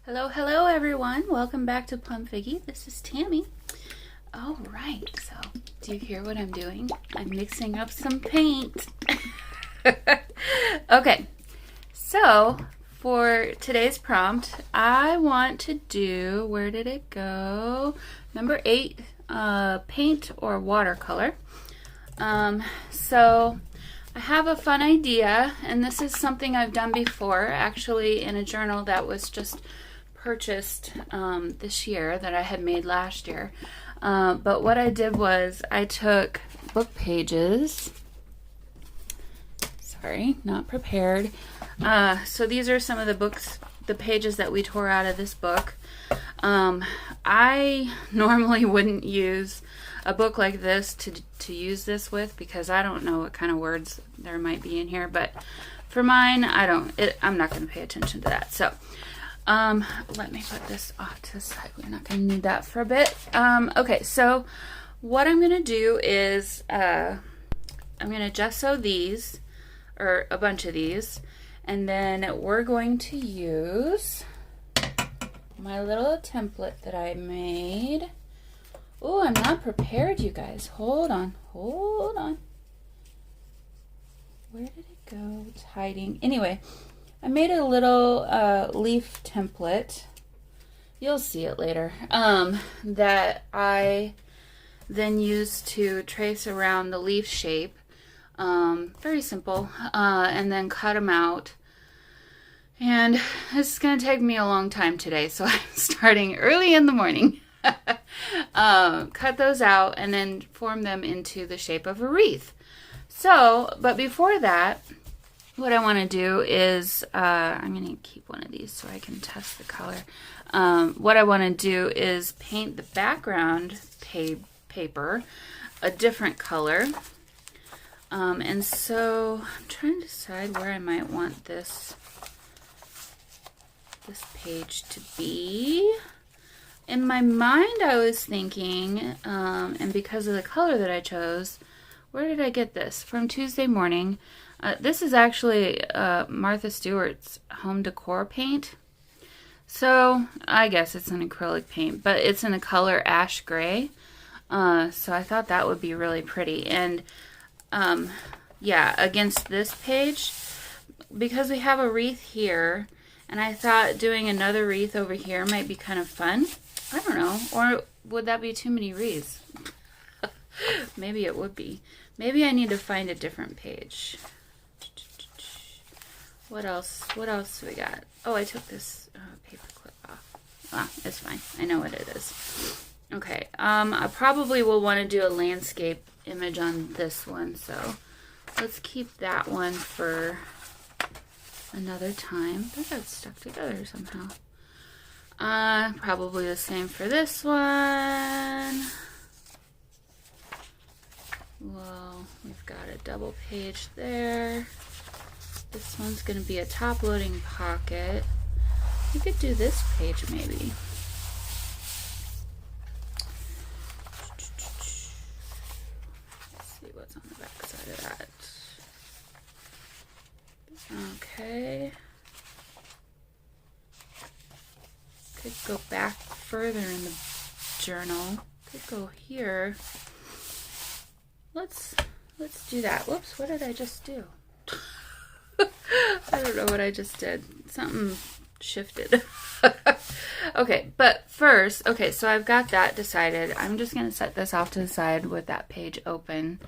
Hello, hello everyone. Welcome back to Plum Figgy. This is Tammy. All right, so do you hear what I'm doing? I'm mixing up some paint. Okay, so for today's prompt, I want to do, where did it go? Number 8, paint or watercolor. So I have a fun idea, and this is something I've done before, actually in a journal that was just purchased this year that I had made last year. But what I did was I took book pages. Sorry, not prepared. So these are some of the pages that we tore out of this book. I normally wouldn't use a book like this to use this with because I don't know what kind of words there might be in here, but for mine, I'm not going to pay attention to that. So let me put this off to the side. We're not going to need that for a bit. Okay, so what I'm going to do is I'm going to gesso these, or a bunch of these, and then we're going to use my little template that I made. Oh, I'm not prepared, you guys. Hold on. Where did it go? It's hiding. Anyway, I made a little leaf template. You'll see it later. That I then used to trace around the leaf shape. Very simple. And then cut them out. And this is going to take me a long time today, so I'm starting early in the morning. Cut those out and then form them into the shape of a wreath. So, but before that, what I want to do is, I'm going to keep one of these so I can test the color. What I want to do is paint the background paper a different color. And so I'm trying to decide where I might want this page to be. In my mind, I was thinking, and because of the color that I chose, where did I get this? From Tuesday Morning. This is actually Martha Stewart's home decor paint. So I guess it's an acrylic paint, but it's in a color ash gray. So I thought that would be really pretty. And yeah, against this page, because we have a wreath here, and I thought doing another wreath over here might be kind of fun. I don't know. Or would that be too many wreaths? Maybe it would be. Maybe I need to find a different page. What else do we got? Oh, I took this paper clip off. Ah, it's fine. I know what it is. Okay. I probably will want to do a landscape image on this one, so let's keep that one for another time. That got stuck together somehow. Probably the same for this one. Well, we've got a double page there. This one's going to be a top-loading pocket. We could do this page maybe. Let's see what's on the back side of that. Okay. Could go back further in the journal. Could go here. Let's do that. Whoops, what did I just do? I don't know what I just did. Something shifted. Okay, but first, okay, so I've got that decided. I'm just going to set this off to the side with that page open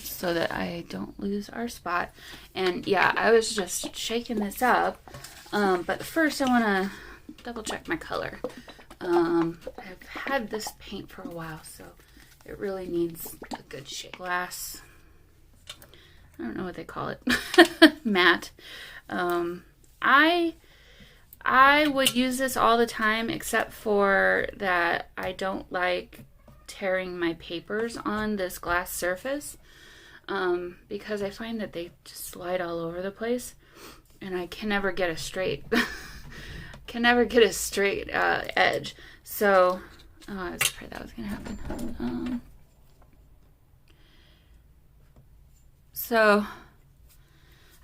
so that I don't lose our spot. And yeah, I was just shaking this up. But first I want to double check my color. I've had this paint for a while, so it really needs a good shake. Glass. I don't know what they call it. Matte. I would use this all the time, except for that I don't like tearing my papers on this glass surface because I find that they just slide all over the place, and I can never get a straight edge. So I was afraid that was gonna happen. So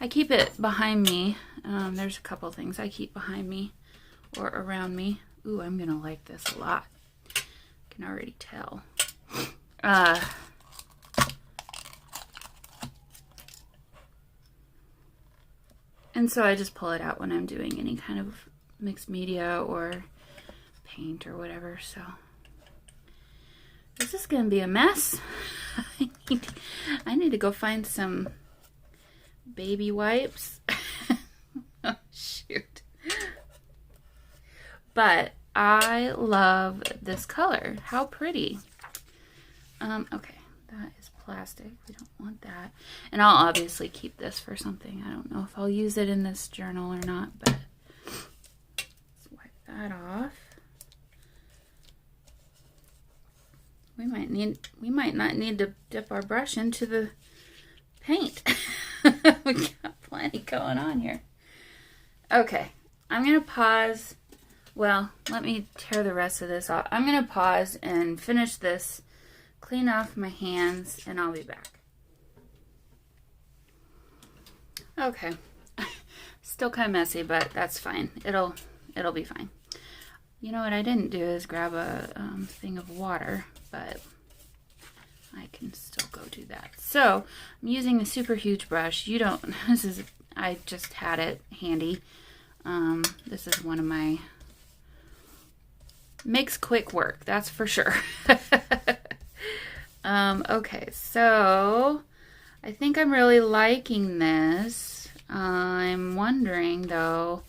I keep it behind me. There's a couple things I keep behind me or around me. Ooh, I'm gonna like this a lot. I can already tell. And so I just pull it out when I'm doing any kind of mixed media or paint or whatever. So this is gonna be a mess. I need to go find some baby wipes. Oh, shoot. But I love this color. How pretty. Okay, that is plastic. We don't want that. And I'll obviously keep this for something. I don't know if I'll use it in this journal or not, but let's wipe that off. We might not need to dip our brush into the paint. We got plenty going on here. Okay, I'm gonna pause. Well, let me tear the rest of this off. I'm gonna pause and finish this, clean off my hands, and I'll be back. Okay, still kind of messy, but that's fine. It'll be fine. You know what I didn't do is grab a thing of water, but I can still go do that. So I'm using a super huge brush. I just had it handy. This is one of my, makes quick work, that's for sure. Okay, so I think I'm really liking this. I'm wondering though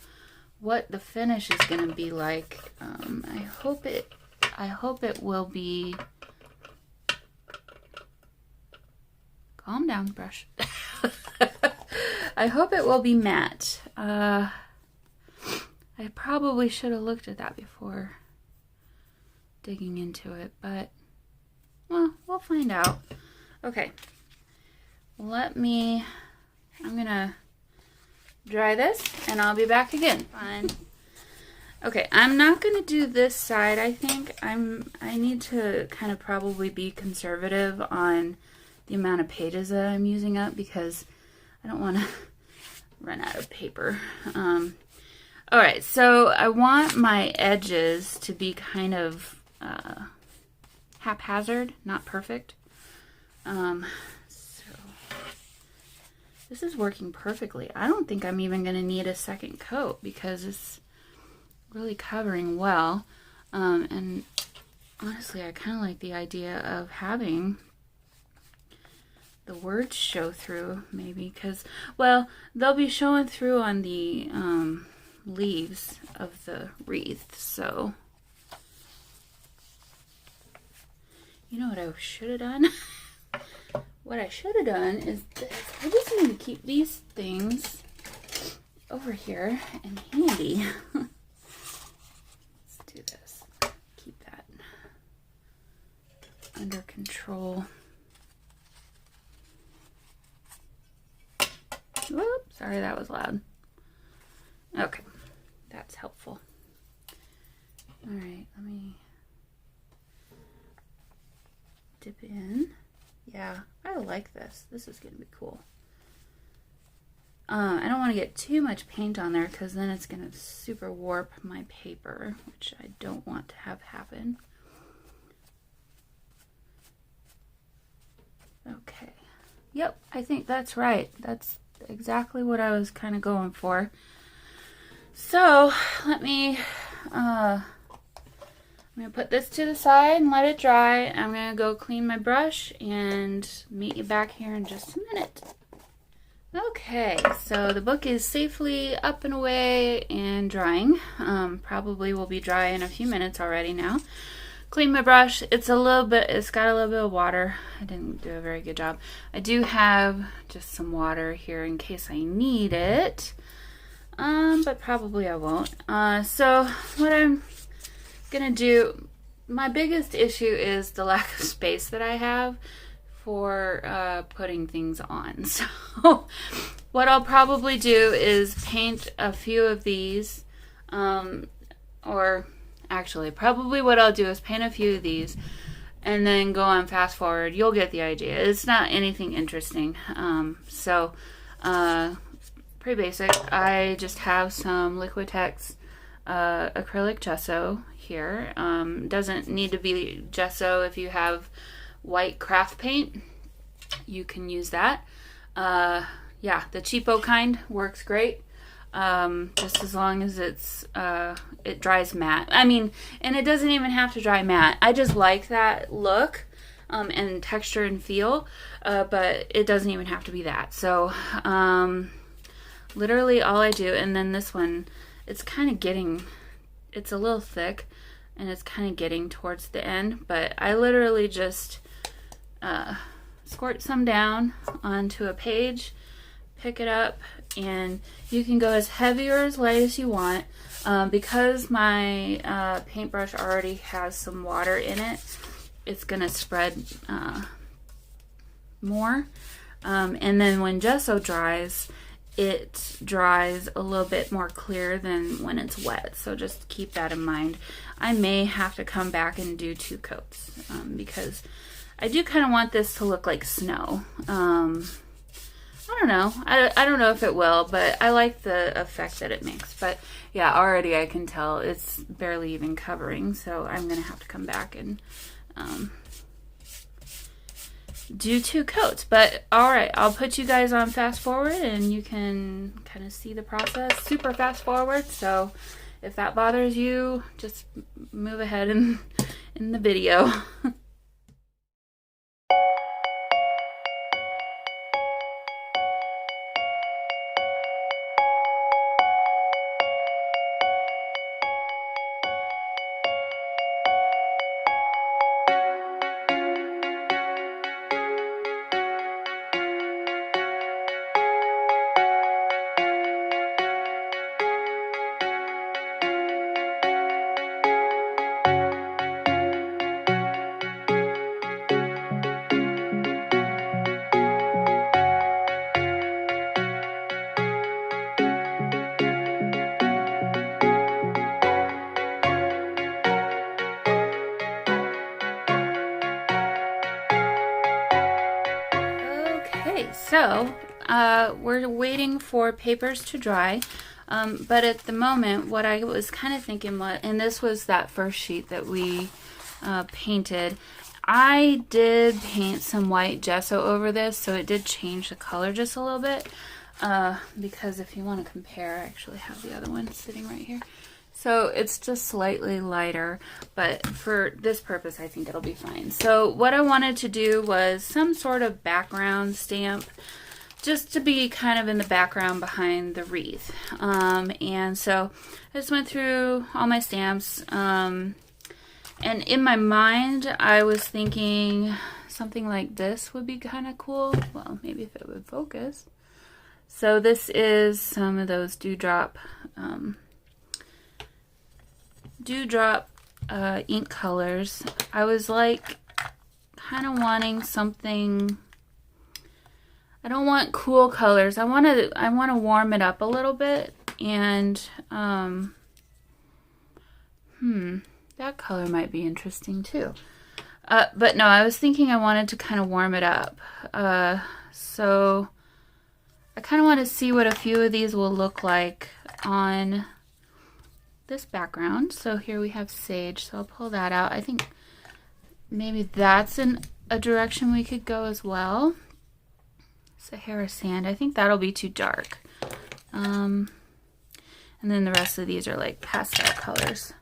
what the finish is going to be like. I hope it will be. Calm down, brush. I hope it will be matte. I probably should have looked at that before digging into it, but well, we'll find out. Okay, I'm gonna dry this and I'll be back again. Fine. Okay, I'm not gonna do this side. I think I need to kind of probably be conservative on the amount of pages that I'm using up because I don't want to run out of paper. All right, so I want my edges to be kind of haphazard, not perfect. So this is working perfectly. I don't think I'm even going to need a second coat because it's really covering well. And honestly, I kind of like the idea of having the words show through, maybe, because, well, they'll be showing through on the leaves of the wreath, so you know what I should have done? What I should have done is this. I just need to keep these things over here and handy. Let's do this. Keep that under control. Whoops, sorry that was loud. Okay, that's helpful. All right, let me dip in. Yeah, I like this. This is going to be cool. I don't want to get too much paint on there because then it's going to super warp my paper, which I don't want to have happen. Okay. Yep, I think that's right. That's exactly what I was kind of going for. So let me I'm gonna put this to the side and let it dry. I'm gonna go clean my brush and meet you back here in just a minute. Okay, so the book is safely up and away and drying. Probably will be dry in a few minutes already now. Clean my brush. It's got a little bit of water. I didn't do a very good job. I do have just some water here in case I need it. But probably I won't. So what I'm gonna do, my biggest issue is the lack of space that I have for putting things on. So what I'll probably do is paint a few of these, or actually probably what I'll do is paint a few of these and then go on fast forward. You'll get the idea. It's not anything interesting. Pretty basic. I just have some Liquitex acrylic gesso here. Doesn't need to be gesso. If you have white craft paint, you can use that. Yeah, the cheapo kind works great. Just as long as it dries matte. I mean, and it doesn't even have to dry matte. I just like that look and texture and feel, but it doesn't even have to be that. So literally all I do, and then this one, it's a little thick and it's kind of getting towards the end, but I literally just squirt some down onto a page, pick it up, and you can go as heavy or as light as you want. Because my paintbrush already has some water in it, it's gonna spread more. And then when gesso dries, it dries a little bit more clear than when it's wet. So just keep that in mind. I may have to come back and do 2 coats because I do kind of want this to look like snow. I don't know. I don't know if it will, but I like the effect that it makes. But yeah, already I can tell it's barely even covering, so I'm going to have to come back and do 2 coats. But all right, I'll put you guys on fast forward and you can kind of see the process. Super fast forward, so if that bothers you, just move ahead in the video. So we're waiting for papers to dry, but at the moment what I was kind of thinking was, and this was that first sheet that we painted, I did paint some white gesso over this, so it did change the color just a little bit, because if you want to compare, I actually have the other one sitting right here. So it's just slightly lighter, but for this purpose, I think it'll be fine. So what I wanted to do was some sort of background stamp, just to be kind of in the background behind the wreath. And so I just went through all my stamps, and in my mind, I was thinking something like this would be kind of cool. Well, maybe if it would focus. So this is some of those dewdrop ink colors. I was like kind of wanting something. I don't want cool colors. I want to warm it up a little bit, and that color might be interesting too. But no, I was thinking I wanted to kind of warm it up. So I kind of want to see what a few of these will look like on this background. So here we have sage, so I'll pull that out. I think maybe that's a direction we could go as well. Sahara sand, I think that'll be too dark. And then the rest of these are like pastel colors.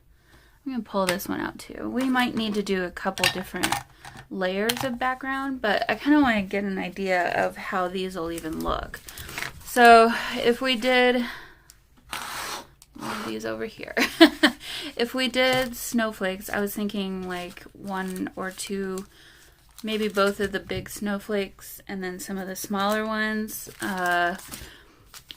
I'm gonna pull this one out too. We might need to do a couple different layers of background, but I kind of want to get an idea of how these will even look. So if we did these over here. If we did snowflakes, I was thinking like 1 or 2, maybe both of the big snowflakes and then some of the smaller ones. I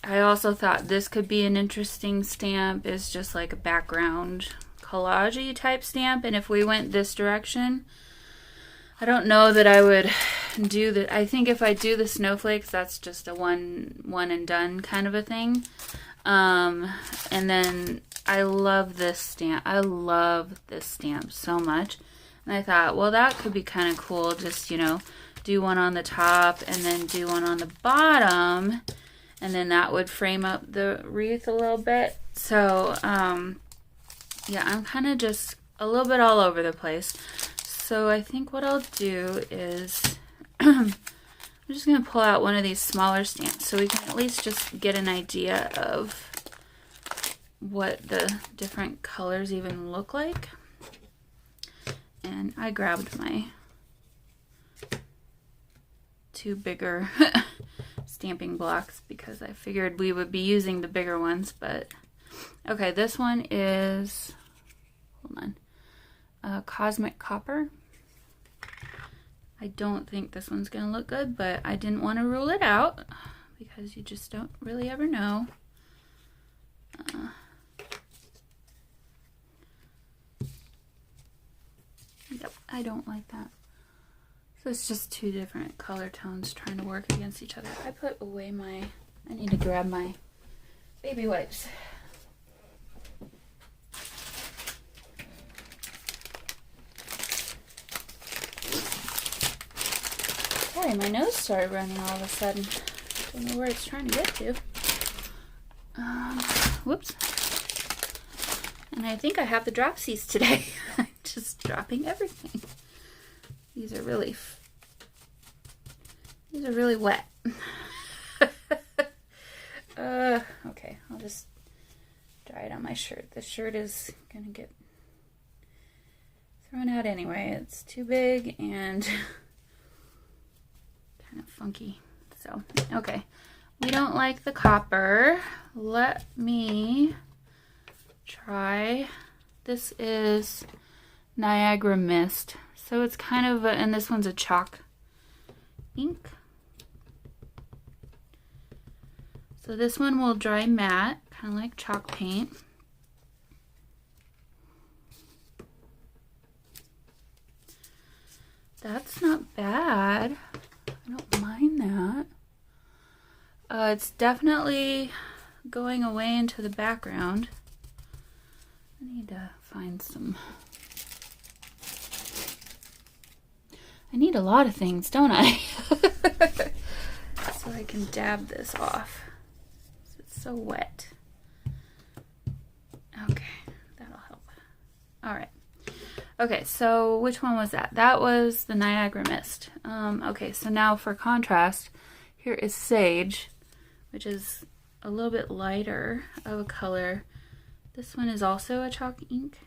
also thought this could be an interesting stamp, is just like a background collage-y type stamp. And if we went this direction, I don't know that I would do the, I think if I do the snowflakes, that's just a one and done kind of a thing. And then I love this stamp. I love this stamp so much. And I thought, well, that could be kind of cool. Just, you know, do one on the top and then do one on the bottom. And then that would frame up the wreath a little bit. So, yeah, I'm kind of just a little bit all over the place. So I think what I'll do is I'm just going to pull out one of these smaller stamps so we can at least just get an idea of what the different colors even look like. And I grabbed my 2 bigger stamping blocks because I figured we would be using the bigger ones, but okay, this one is, hold on, Cosmic Copper. I don't think this one's gonna look good, but I didn't want to rule it out because you just don't really ever know. Yep, I don't like that. So it's just 2 different color tones trying to work against each other. I put away my, I need to grab my baby wipes. Sorry, my nose started running all of a sudden. Don't know where it's trying to get to. Whoops. And I think I have the dropsies today. I'm just dropping everything. These are really wet. Okay, I'll just dry it on my shirt. The shirt is gonna get thrown out anyway. It's too big and kind of funky. So, okay. We don't like the copper. Let me try. This is Niagara Mist. So it's kind of a, and this one's a chalk ink. So this one will dry matte, kind of like chalk paint. That's not bad. I don't mind that. It's definitely going away into the background. I need to find some. I need a lot of things, don't I? So I can dab this off. It's so wet. Okay, that'll help. All right. Okay, so which one was that? That was the Niagara Mist. Okay, so now for contrast, here is Sage, which is a little bit lighter of a color. This one is also a chalk ink.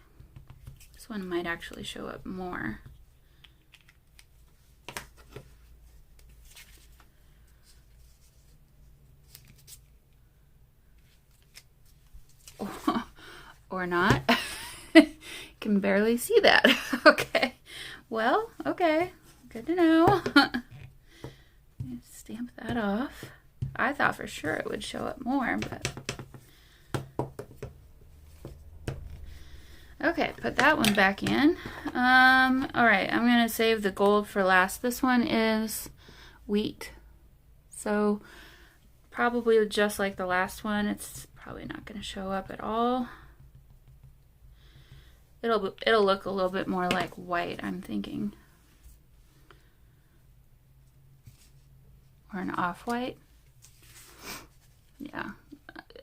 This one might actually show up more. Or not. Can barely see that. Okay. Well, okay. Good to know. Stamp that off. I thought for sure it would show up more, but okay, put that one back in. All right, I'm gonna save the gold for last. This one is wheat. So probably just like the last one, it's probably not gonna show up at all. It'll look a little bit more like white, I'm thinking. Or an off-white. Yeah.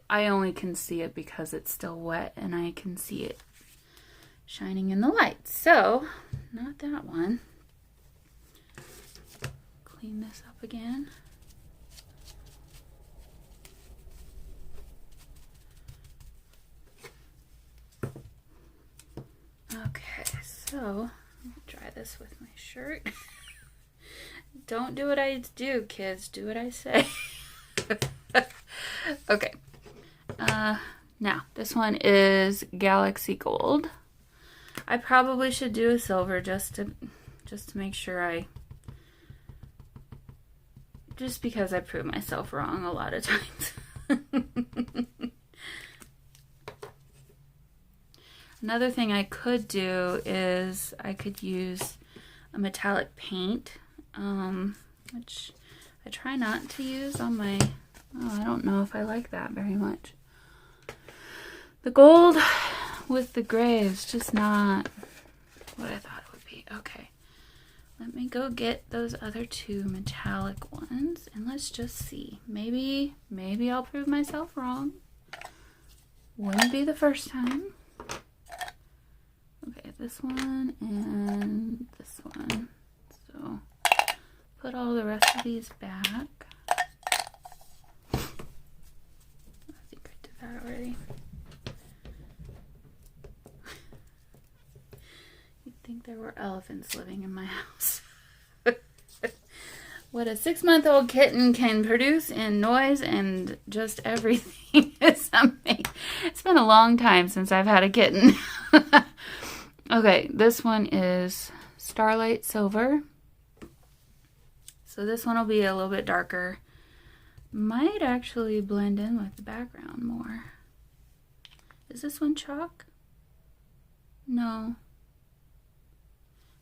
I only can see it because it's still wet and I can see it shining in the light. So, not that one. Clean this up again. Okay, so try this with my shirt. Don't do what I do, kids. Do what I say. Okay. Now, this one is Galaxy Gold. I probably should do a silver just to make sure just because I prove myself wrong a lot of times. Another thing I could do is I could use a metallic paint, which I try not to use on my, I don't know if I like that very much. The gold with the gray is just not what I thought it would be. Okay, let me go get those other 2 metallic ones and let's just see. Maybe I'll prove myself wrong. Wouldn't be the first time. this one and this one. So put all the rest of these back. I think I did that already. You'd think there were elephants living in my house. What a 6-month-old kitten can produce in noise and just everything is amazing. It's been a long time since I've had a kitten. Okay, this one is Starlight Silver. So this one will be a little bit darker. Might actually blend in with the background more. Is this one chalk? No.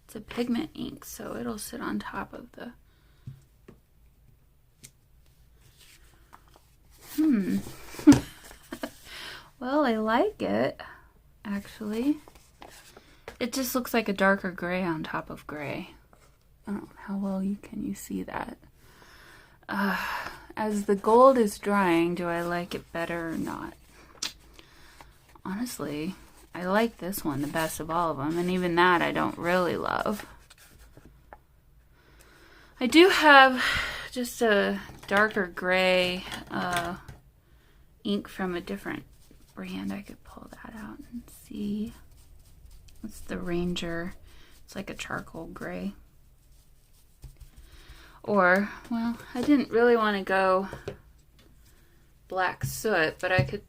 It's a pigment ink, so it'll sit on top of the... Well, I like it, actually. It just looks like a darker gray on top of gray. I don't know how well can you see that. As the gold is drying, do I like it better or not? Honestly, I like this one the best of all of them, and even that I don't really love. I do have just a darker gray ink from a different brand. I could pull that out and see. It's the Ranger. It's like a charcoal gray. Or, well, I didn't really want to go black soot, but I could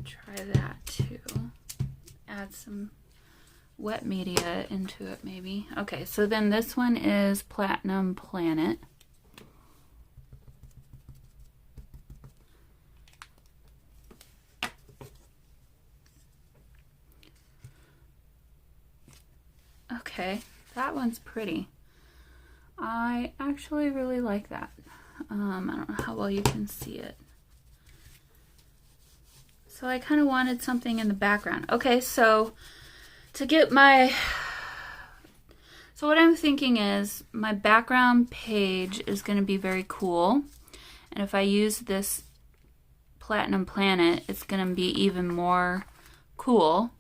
try that too. Add some wet media into it maybe. Okay, so then this one is Platinum Planet. Okay, that one's pretty. I actually really like that. I don't know how well you can see it. So I kind of wanted something in the background. Okay, so to get my... So what I'm thinking is my background page is going to be very cool. And if I use this Platinum Planet, it's going to be even more cool,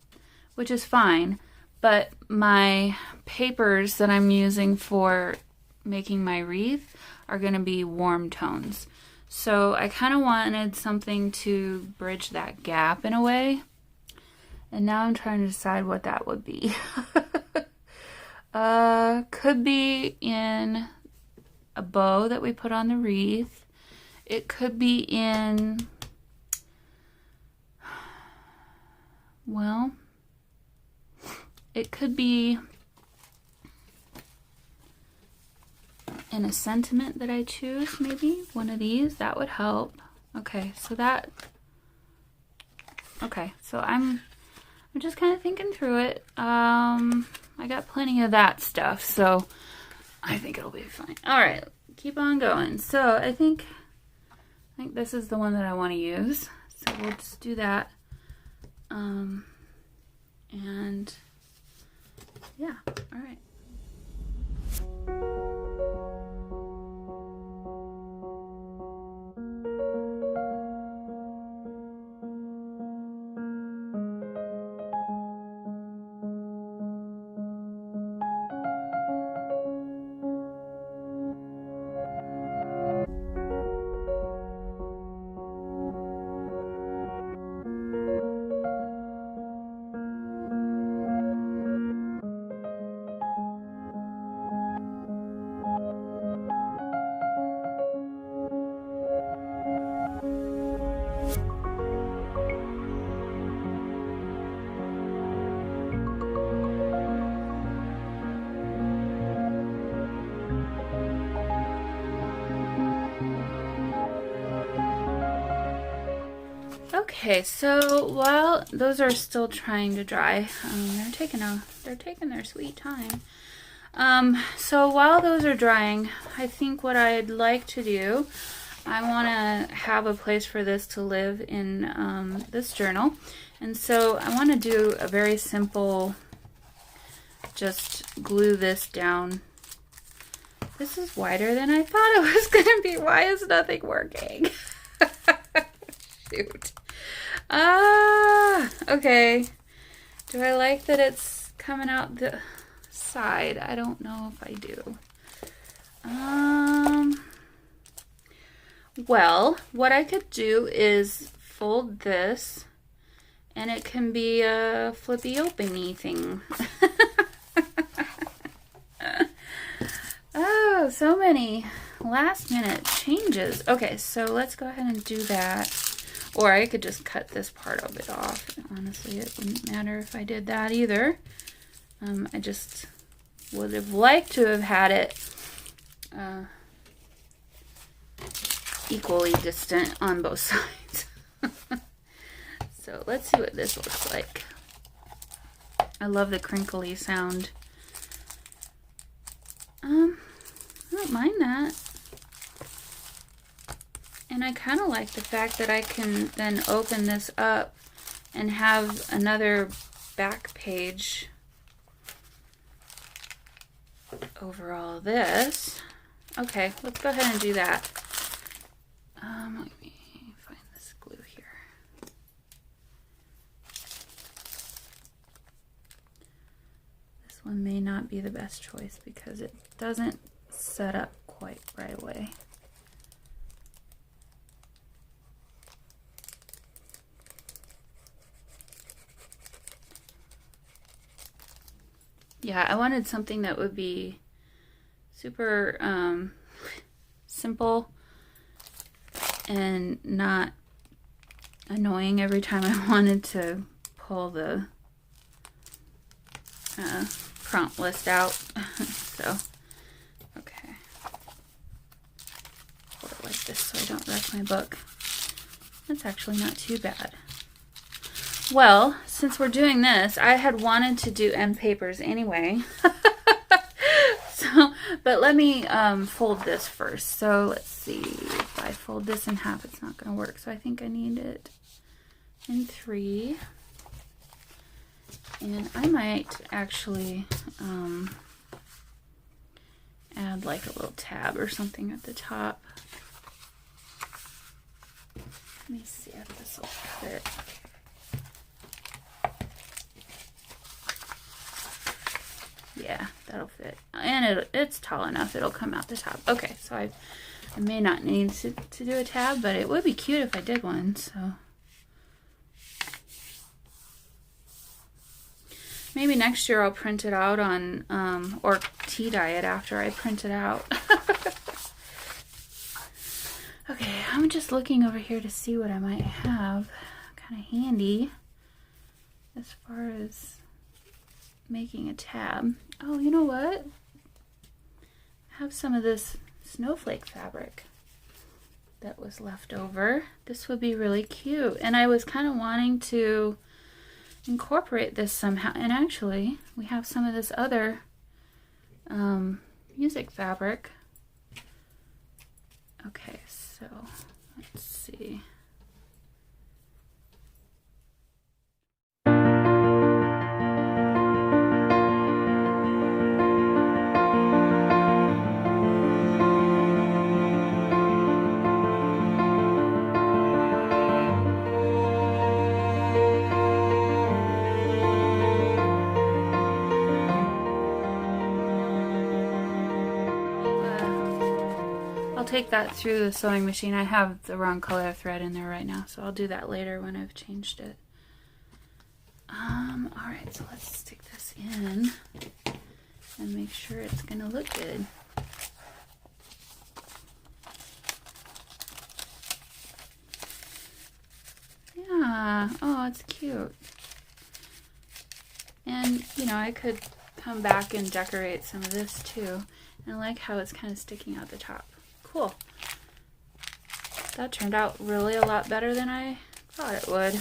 which is fine. But my papers that I'm using for making my wreath are going to be warm tones. So I kind of wanted something to bridge that gap in a way. And now I'm trying to decide what that would be. Could be in a bow that we put on the wreath. It could be in, well, it could be in a sentiment that I choose, maybe. One of these, that would help. Okay, so that, okay, so I'm just kind of thinking through it. I got plenty of that stuff, so I think it'll be fine. All right, keep on going. So I think this is the one that I want to use. So we'll just do that. And yeah, all right. Okay, so while those are still trying to dry, they're taking their sweet time. So while those are drying, I think what I'd like to do, I want to have a place for this to live in this journal. And so I want to do a very simple, just glue this down. This is wider than I thought it was going to be. Why is nothing working? Shoot. Okay. Do I like that it's coming out the side? I don't know if I do. Well, what I could do is fold this, and it can be a flippy openy thing. Oh, so many last minute changes. Okay, so let's go ahead and do that. Or I could just cut this part of it off. Honestly, it wouldn't matter if I did that either. I just would have liked to have had it equally distant on both sides. So let's see what this looks like. I love the crinkly sound. I don't mind that. And I kind of like the fact that I can then open this up and have another back page over all this. Okay, let's go ahead and do that. Let me find this glue here. This one may not be the best choice because it doesn't set up quite right away. Yeah, I wanted something that would be super simple and not annoying every time I wanted to pull the prompt list out. So, okay. Hold it like this so I don't wreck my book. That's actually not too bad. Well, since we're doing this, I had wanted to do end papers anyway. So, but let me fold this first. So let's see, if I fold this in half, it's not going to work. So I think I need it in 3. And I might actually add like a little tab or something at the top. Let me see if this will fit. Yeah, that'll fit. And it's tall enough, it'll come out the top. Okay, so I may not need to do a tab, but it would be cute if I did one, so. Maybe next year I'll print it out on, or tea-dye it after I print it out. Okay, I'm just looking over here to see what I might have kind of handy as far as making a tab. Oh, you know what? I have some of this snowflake fabric that was left over. This would be really cute. And I was kind of wanting to incorporate this somehow. And actually, we have some of this other music fabric. Okay, so let's see. Take that through the sewing machine. I have the wrong color thread in there right now, so I'll do that later when I've changed it. Alright, so let's stick this in and make sure it's gonna look good. Yeah, oh, it's cute. And, you know, I could come back and decorate some of this too. And I like how it's kind of sticking out the top. Cool. That turned out really a lot better than I thought it would.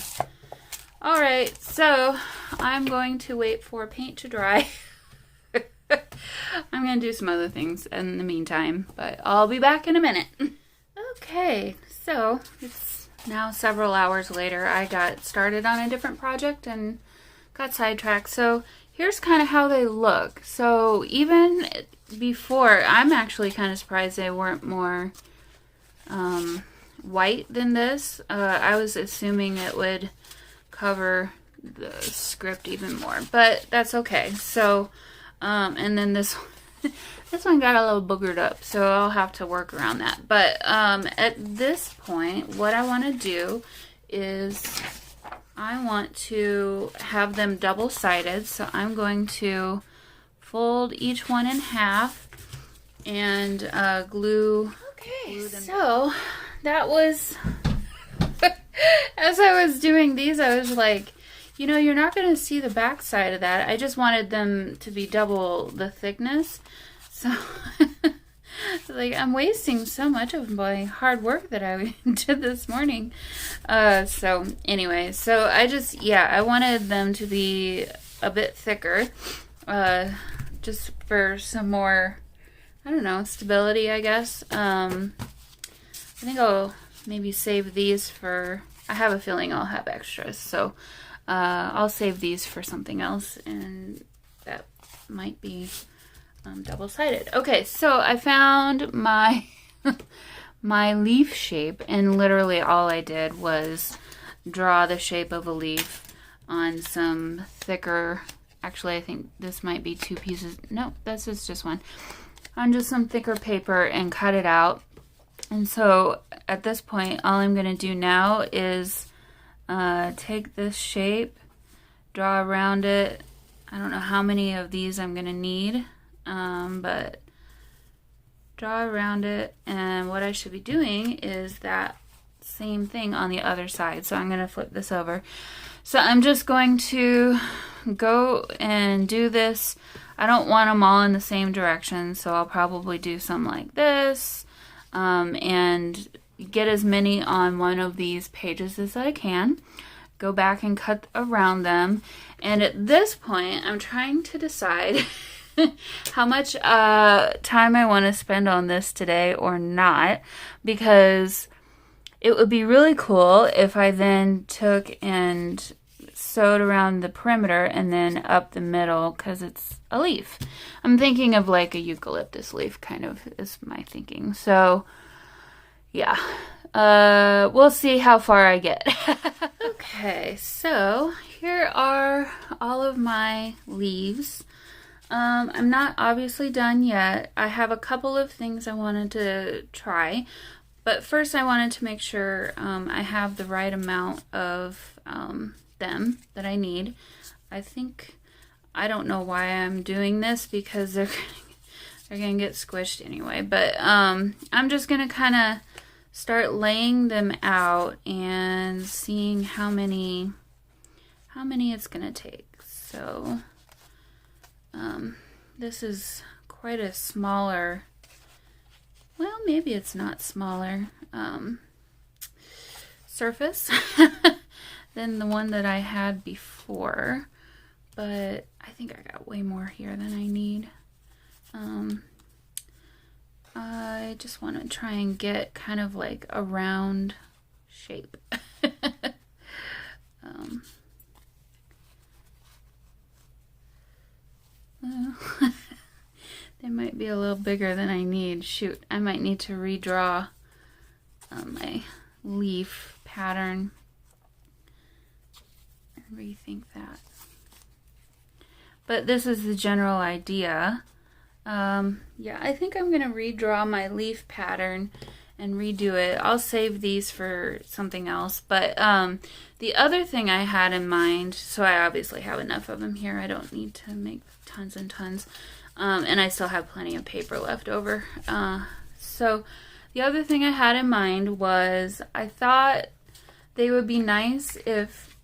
Alright, so I'm going to wait for paint to dry. I'm going to do some other things in the meantime, but I'll be back in a minute. Okay, so it's now several hours later. I got started on a different project and got sidetracked. So here's kind of how they look. So even before, I'm actually kind of surprised they weren't more white than this. I was assuming it would cover the script even more, but that's okay. So, and then this one got a little boogered up, so I'll have to work around that. But at this point, what I want to do is I want to have them double-sided, so I'm going to fold each one in half and glue. Okay, so that was, as I was doing these, I was like, you know, you're not going to see the back side of that. I just wanted them to be double the thickness. So, like, I'm wasting so much of my hard work that I did this morning. So, anyway, so I just, yeah, I wanted them to be a bit thicker. Just for some more, I don't know, stability, I guess. I think I'll maybe save these for, I have a feeling I'll have extras. So, I'll save these for something else, and that might be double-sided. Okay, so I found my my leaf shape, and literally all I did was draw the shape of a leaf on some thicker, actually I think this might be 2 pieces, no, this is just one, on just some thicker paper and cut it out. And so at this point, all I'm going to do now is take this shape, draw around it. I don't know how many of these I'm going to need, but draw around it, and what I should be doing is that same thing on the other side. So I'm going to flip this over. So I'm just going to go and do this. I don't want them all in the same direction, so I'll probably do some like this, and get as many on one of these pages as I can. Go back and cut around them, and at this point I'm trying to decide how much time I want to spend on this today or not, because it would be really cool if I then took and sewed around the perimeter and then up the middle, because it's a leaf. I'm thinking of like a eucalyptus leaf, kind of is my thinking. So yeah, we'll see how far I get. Okay, so here are all of my leaves. I'm not obviously done yet. I have a couple of things I wanted to try, but first I wanted to make sure I have the right amount of them that I need. I don't know why I'm doing this, because they're gonna get squished anyway, but I'm just gonna kind of start laying them out and seeing how many it's gonna take. So this is quite a smaller, well, maybe it's not smaller, surface than the one that I had before, but I think I got way more here than I need. I just want to try and get kind of like a round shape. They might be a little bigger than I need. Shoot, I might need to redraw my leaf pattern and rethink that. But this is the general idea. Yeah, I think I'm going to redraw my leaf pattern and redo it. I'll save these for something else. But the other thing I had in mind, so I obviously have enough of them here. I don't need to make tons and tons. And I still have plenty of paper left over. So the other thing I had in mind was I thought they would be nice if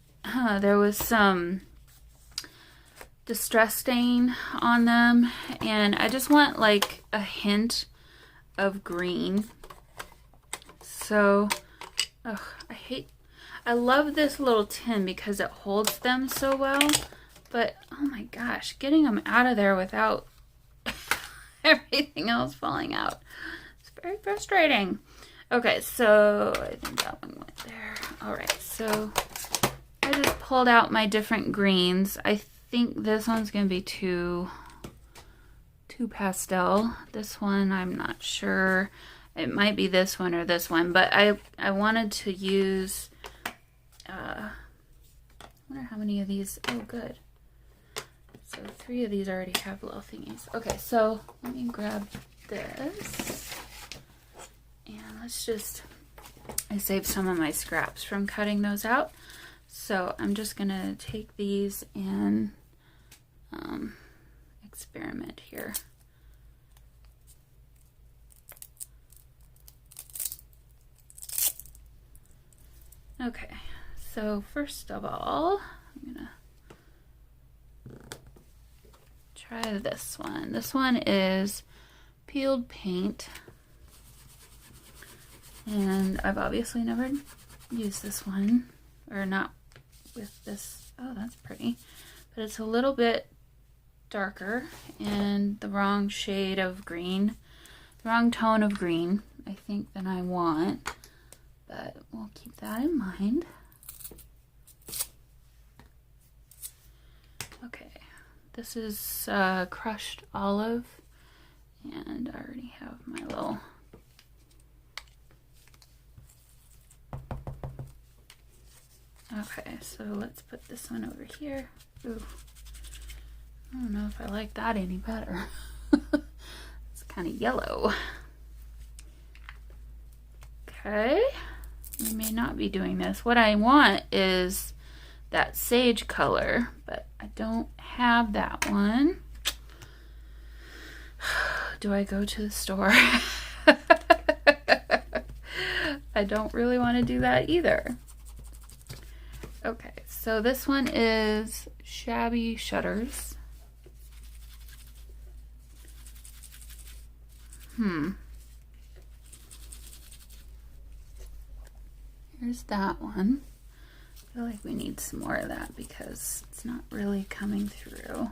there was some distress stain on them, and I just want like a hint of green. So I love this little tin because it holds them so well, but oh my gosh, getting them out of there without everything else falling out, it's very frustrating. Okay, so I think that one went there. All right, so I just pulled out my different greens. I think this one's gonna be too pastel. This one, I'm not sure. It might be this one or this one, but I wanted to use wonder how many of these, oh good. So 3 of these already have little thingies. Okay, so let me grab this. And let's just, I saved some of my scraps from cutting those out. So I'm just gonna take these and experiment here. Okay, so first of all, I'm gonna try this one. This one is peeled paint, and I've obviously never used this one, or not with this. Oh, that's pretty, but it's a little bit darker and the wrong shade of green, the wrong tone of green, I think, than I want. But we'll keep that in mind. Okay, this is crushed olive, and I already have my little okay, so let's put this one over here. Ooh, I don't know if I like that any better. It's kind of yellow. Okay. We may not be doing this. What I want is that sage color, but I don't have that one. Do I go to the store? I don't really want to do that either. Okay, so this one is Shabby Shutters. Here's that one. I feel like we need some more of that because it's not really coming through.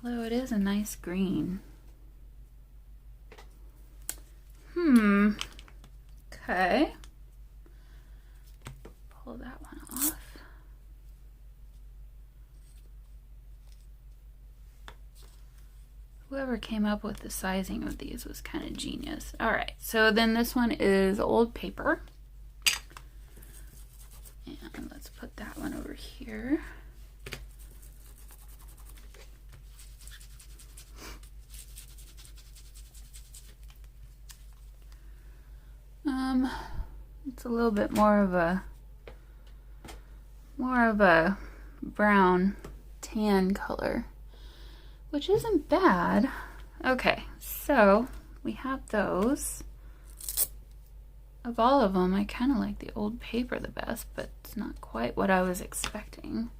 Although it is a nice green. Okay. Pull that one off. Whoever came up with the sizing of these was kind of genius. All right, so then this one is old paper. And let's put that one over here. It's a little bit more of a brown tan color, which isn't bad. Okay, so we have those. Of all of them, I kind of like the old paper the best, but it's not quite what I was expecting.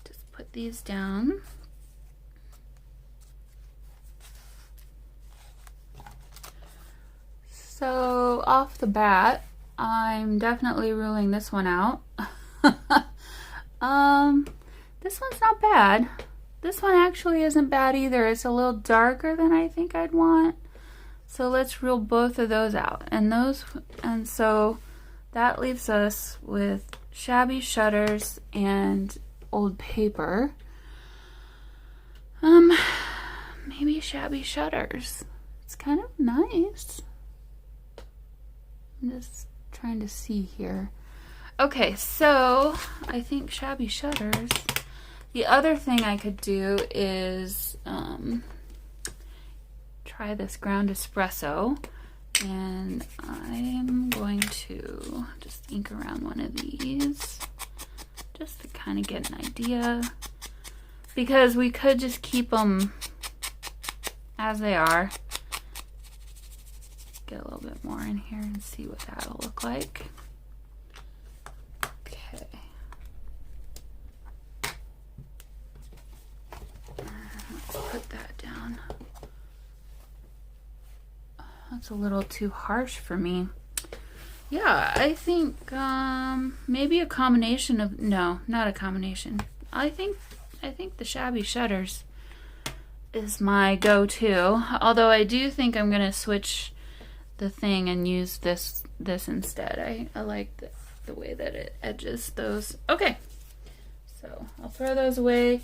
Just put these down. So off the bat, I'm definitely ruling this one out. This one's not bad. This one actually isn't bad either. It's a little darker than I think I'd want. So let's rule both of those out. And so that leaves us with Shabby Shutters and old paper. Maybe Shabby Shutters. It's kind of nice. I'm just trying to see here. Okay, so I think Shabby Shutters. The other thing I could do is try this ground espresso, and I'm going to just ink around one of these just to kind of get an idea, because we could just keep them as they are. Get a little bit more in here and see what that'll look like. Okay. Let's put that down. That's a little too harsh for me. Yeah, I think maybe a combination of, no, not a combination. I think the Shabby Shutters is my go-to. Although I do think I'm gonna switch the thing and use this instead. I like the way that it edges those. Okay, so I'll throw those away.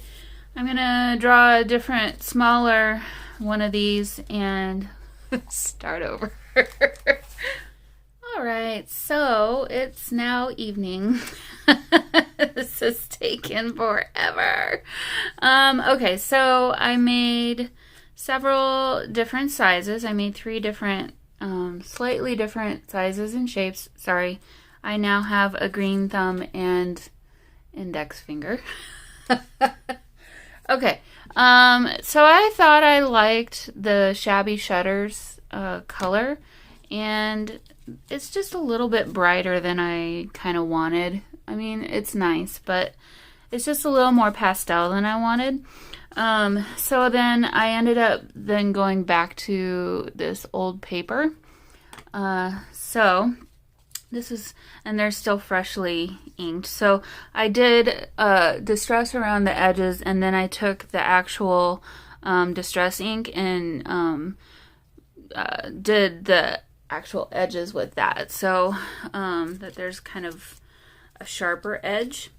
I'm gonna draw a different, smaller one of these and start over. All right, so it's now evening. This has taken forever. Okay, so I made several different sizes. I made 3 different, slightly different sizes and shapes. Sorry, I now have a green thumb and index finger. Okay, so I thought I liked the Shabby Shutters color, and it's just a little bit brighter than I kind of wanted. I mean, it's nice, but it's just a little more pastel than I wanted. So then I ended up then going back to this old paper. So this is, and they're still freshly inked. So I did distress around the edges, and then I took the actual distress ink and did the actual edges with that, so that there's kind of a sharper edge.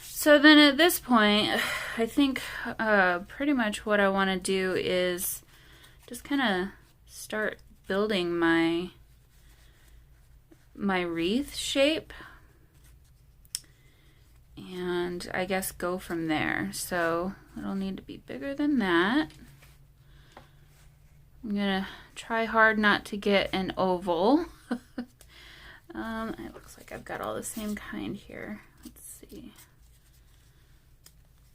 So then at this point, I think pretty much what I want to do is just kind of start building my wreath shape, and I guess go from there. So it'll need to be bigger than that. I'm gonna try hard not to get an oval. It looks like I've got all the same kind here. Let's see.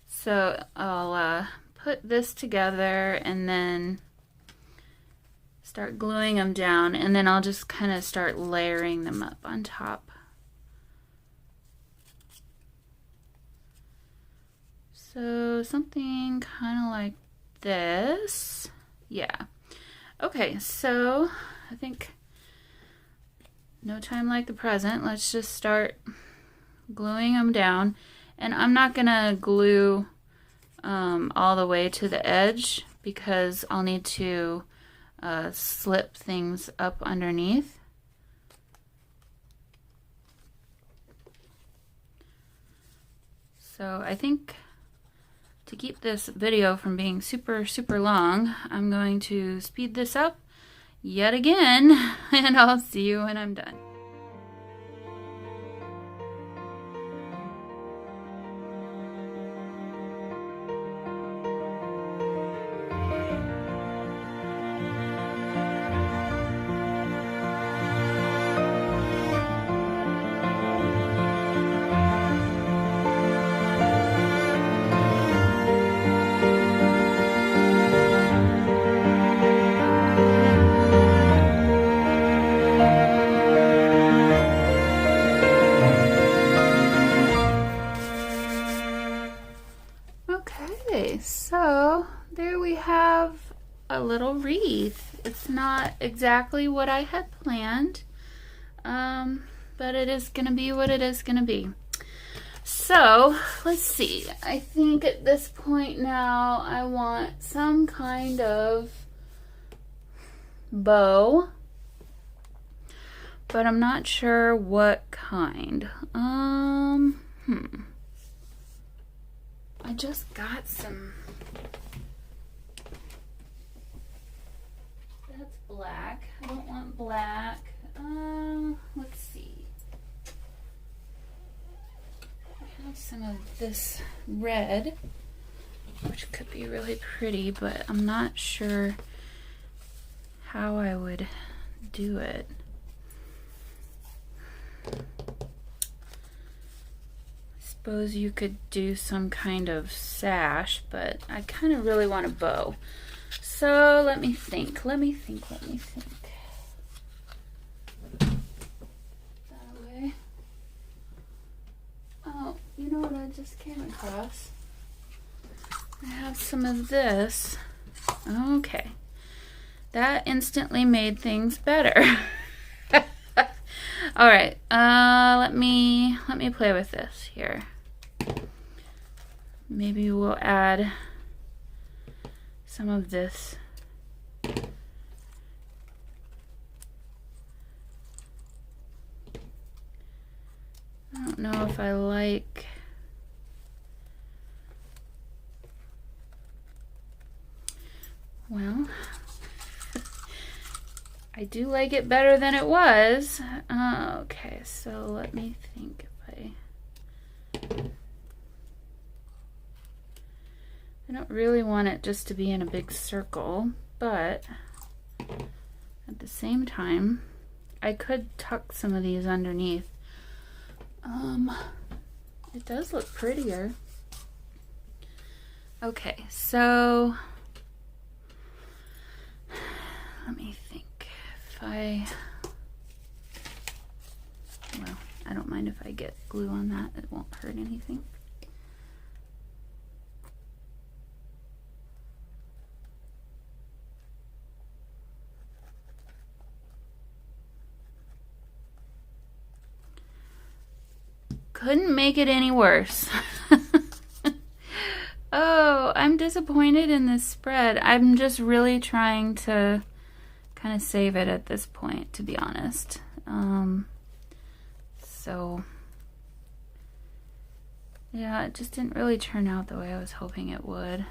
So I'll put this together and then start gluing them down, and then I'll just kind of start layering them up on top. So something kind of like this. Yeah. Okay, so I think no time like the present. Let's just start gluing them down. And I'm not gonna glue all the way to the edge because I'll need to slip things up underneath. So I think to keep this video from being super long, I'm going to speed this up yet again, and I'll see you when I'm done. So there we have a little wreath. It's not exactly what I had planned, but it is gonna be what it is gonna be. So let's see, I think at this point now I want some kind of bow, but I'm not sure what kind. I just got some. That's black. I don't want black. Let's see. I have some of this red, which could be really pretty, but I'm not sure how I would do it. Suppose you could do some kind of sash, but I kind of really want a bow. So let me think. That way. Oh, you know what I just came across? I have some of this. Okay. That instantly made things better. All right. Let me play with this here. Maybe we'll add some of this. I don't know if I like. Well, I do like it better than it was. Okay, so let me think if I don't really want it just to be in a big circle, but at the same time, I could tuck some of these underneath. It does look prettier. Okay, so let me think. Well, I don't mind if I get glue on that. It won't hurt anything. Couldn't make it any worse. Oh, I'm disappointed in this spread. I'm just really trying to kind of save it at this point, to be honest. So yeah, it just didn't really turn out the way I was hoping it would.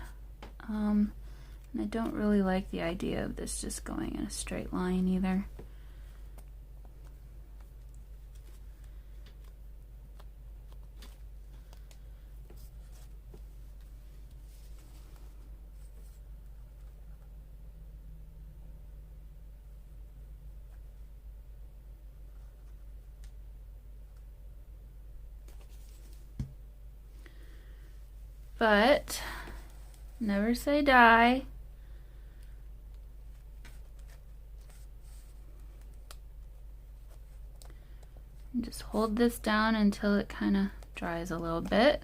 And I don't really like the idea of this just going in a straight line either. But never say die. And just hold this down until it kind of dries a little bit.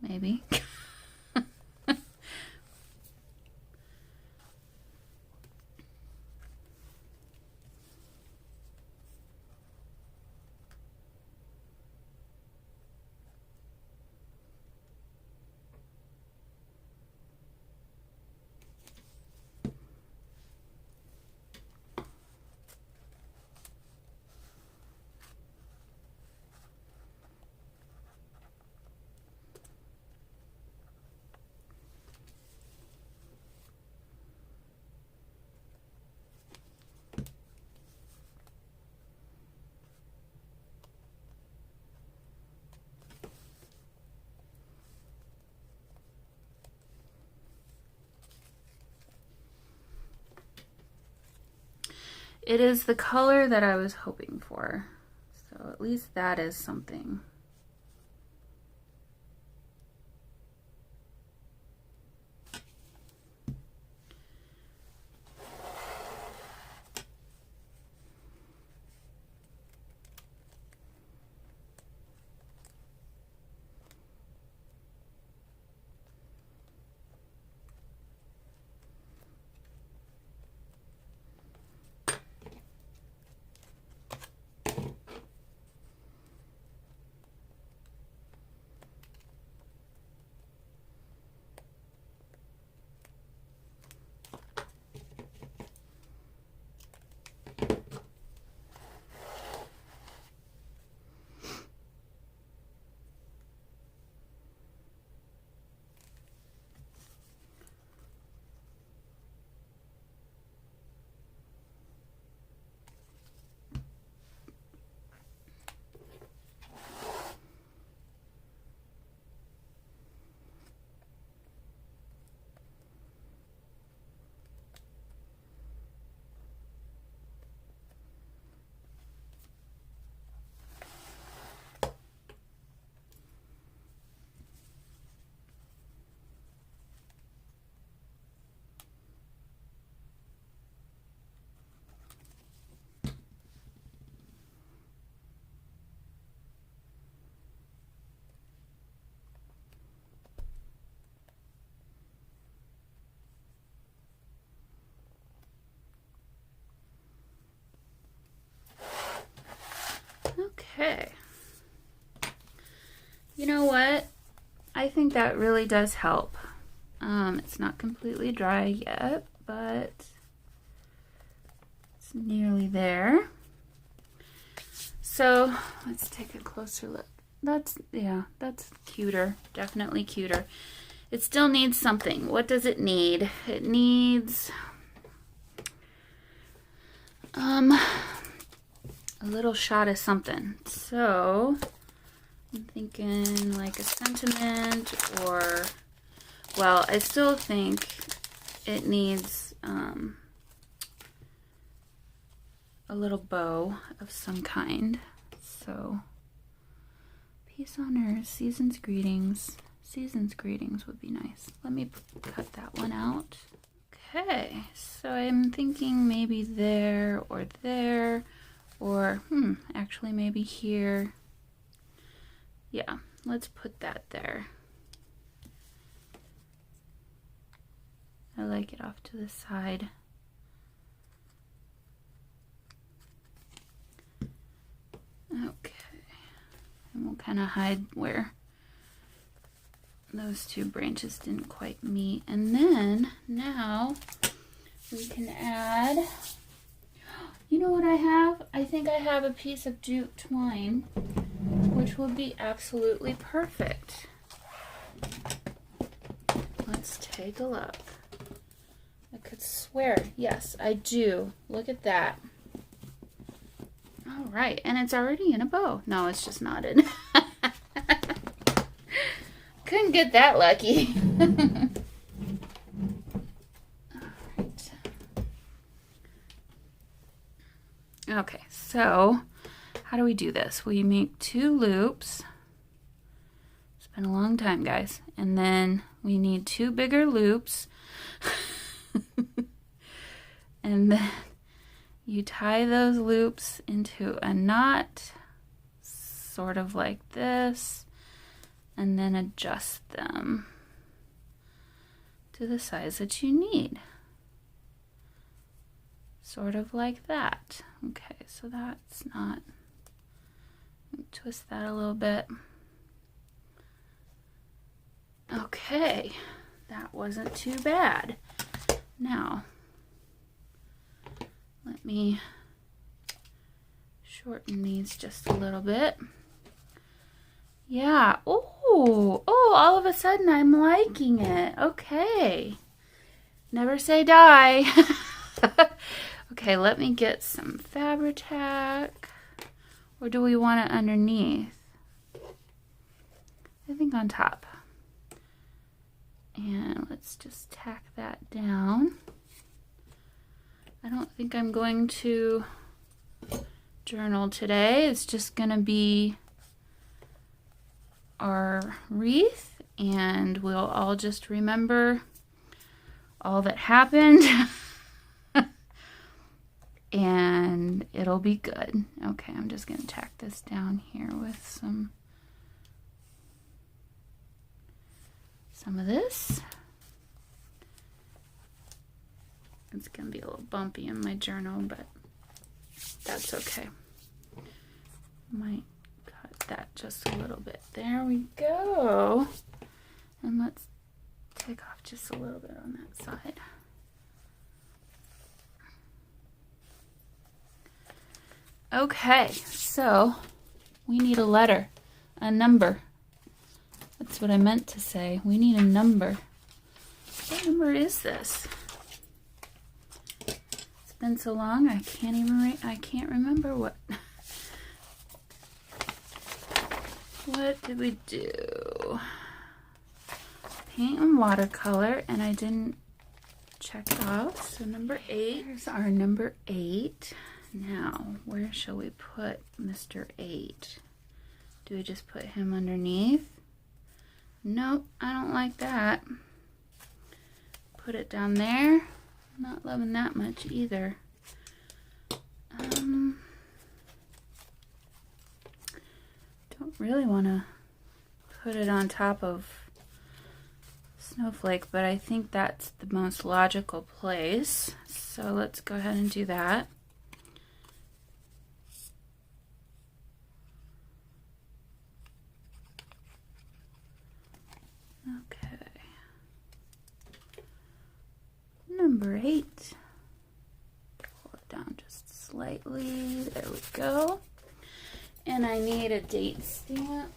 Maybe. It is the color that I was hoping for, so at least that is something. Okay. You know what? I think that really does help. It's not completely dry yet, but it's nearly there. so let's take a closer look. That's cuter. Definitely cuter. It still needs something. What does it need? It needs a little shot of something. So I'm thinking like a sentiment, or, well, I still think it needs a little bow of some kind. So, peace on earth, season's greetings. Season's greetings would be nice. Let me cut that one out. Okay, so I'm thinking maybe there, or actually maybe here. Yeah, let's put that there. I like it off to the side. Okay, and we'll kind of hide where those two branches didn't quite meet. And then now we can add, you know what I have? I think I have a piece of jute twine, which would be absolutely perfect. Let's take a look. I could swear, yes, I do. Look at that. All right, and it's already in a bow. No, it's just knotted. Couldn't get that lucky. All right. Okay, so how do we do this? We make 2 loops. It's been a long time, guys. And then we need 2 bigger loops. And then you tie those loops into a knot, sort of like this, and then adjust them to the size that you need. Sort of like that. Okay, so that's not, twist that a little bit. Okay, that wasn't too bad. Now, let me shorten these just a little bit. Yeah, oh, all of a sudden I'm liking it. Okay, never say die. Okay, let me get some Fabri-Tac. Or do we want it underneath? I think on top. And let's just tack that down. I don't think I'm going to journal today. It's just going to be our wreath, and we'll all just remember all that happened. And it'll be good. Okay, I'm just going to tack this down here with some of this. It's going to be a little bumpy in my journal, but that's okay. Might cut that just a little bit. There we go. And let's take off just a little bit on that side. Okay, so we need a letter, a number. That's what I meant to say. We need a number. What number is this? It's been so long, I can't remember what. What did we do? Paint and watercolor, and I didn't check it off. So number 8. Here's our number 8. Now, where shall we put Mr. 8? Do we just put him underneath? Nope, I don't like that. Put it down there. Not loving that much either. Don't really want to put it on top of Snowflake, but I think that's the most logical place. So let's go ahead and do that. Okay. Number 8. Pull it down just slightly. There we go. And I need a date stamp.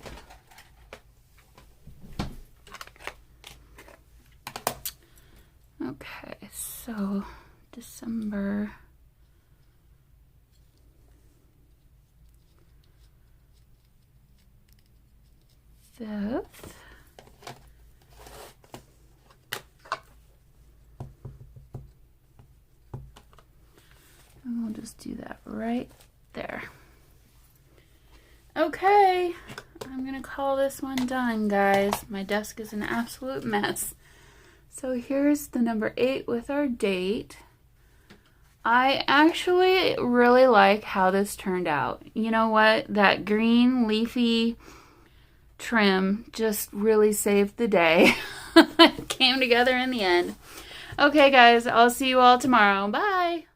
Okay, so December 5th. And we'll just do that right there. Okay, I'm gonna call this one done, guys. My desk is an absolute mess. So here's the number 8 with our date. I actually really like how this turned out. You know what? That green leafy trim just really saved the day. It came together in the end. Okay, guys, I'll see you all tomorrow. Bye.